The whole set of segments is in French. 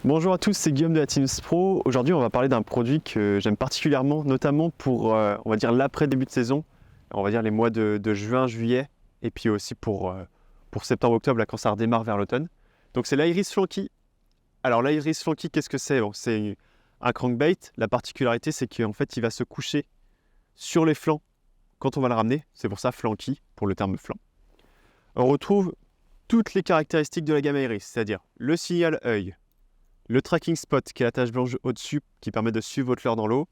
Bonjour à tous, c'est Guillaume de la Teams Pro. Aujourd'hui, on va parler d'un produit que j'aime particulièrement, notamment pour, on va dire, l'après-début de saison, on va dire les mois de juin, juillet, et puis aussi pour septembre, octobre, là, quand ça redémarre vers l'automne. Donc, c'est l'Iris Flanky. Alors, l'Iris Flanky, qu'est-ce que c'est? Bon, c'est un crankbait. La particularité, c'est qu'en fait, il va se coucher sur les flancs quand on va le ramener. C'est pour ça Flanky, pour le terme flanc. On retrouve toutes les caractéristiques de la gamme Iris, c'est-à-dire le signal œil, le tracking spot, qui est la tache blanche au-dessus, qui permet de suivre votre leurre dans l'eau.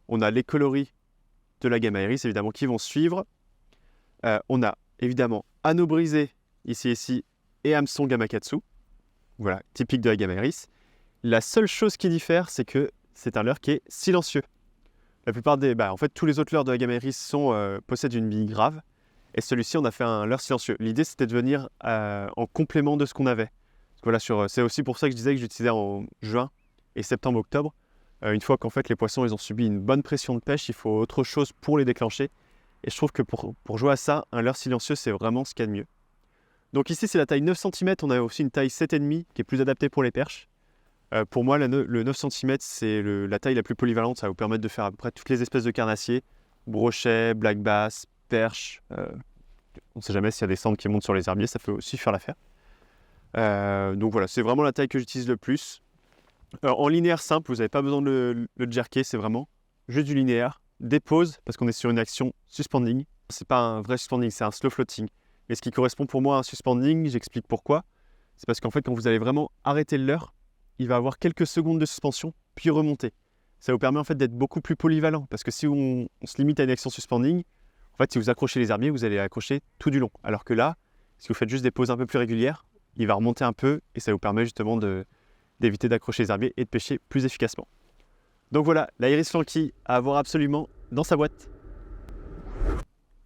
On a les coloris de la gamme Iris, évidemment, qui vont suivre. On a évidemment anneau brisé, ici, et hameçon Gamakatsu. Voilà, typique de la gamme Iris. La seule chose qui diffère, c'est que c'est un leurre qui est silencieux. La plupart des... en fait, tous les autres leurres de la gamme Iris possèdent une bille grave. Et celui-ci, on a fait un leurre silencieux. L'idée, c'était de venir en complément de ce qu'on avait. Voilà, c'est aussi pour ça que je disais que j'utilisais en juin et septembre-octobre. Une fois qu'en fait les poissons ils ont subi une bonne pression de pêche, il faut autre chose pour les déclencher. Et je trouve que pour jouer à ça, un leurre silencieux, c'est vraiment ce qu'il y a de mieux. Donc ici, c'est la taille 9 cm. On a aussi une taille 7,5 qui est plus adaptée pour les perches. Pour moi, le 9 cm, c'est la taille la plus polyvalente. Ça va vous permettre de faire à peu près toutes les espèces de carnassiers. Brochet, black bass, perche. On ne sait jamais s'il y a des cendres qui montent sur les herbiers, ça peut aussi faire l'affaire. Donc voilà, c'est vraiment la taille que j'utilise le plus. En linéaire simple, vous n'avez pas besoin de le jerker, c'est vraiment juste du linéaire. Des pauses, parce qu'on est sur une action suspending. C'est pas un vrai suspending, c'est un slow floating. Et ce qui correspond pour moi à un suspending, j'explique pourquoi. C'est parce qu'en fait, quand vous allez vraiment arrêter le leurre, il va avoir quelques secondes de suspension, puis remonter. Ça vous permet en fait d'être beaucoup plus polyvalent, parce que si on se limite à une action suspending, en fait, si vous accrochez les herbiers, vous allez accrocher tout du long. Alors que là, si vous faites juste des pauses un peu plus régulières, il va remonter un peu et ça vous permet justement d'éviter d'accrocher les herbiers et de pêcher plus efficacement. Donc voilà, l'Iris Flanky à avoir absolument dans sa boîte.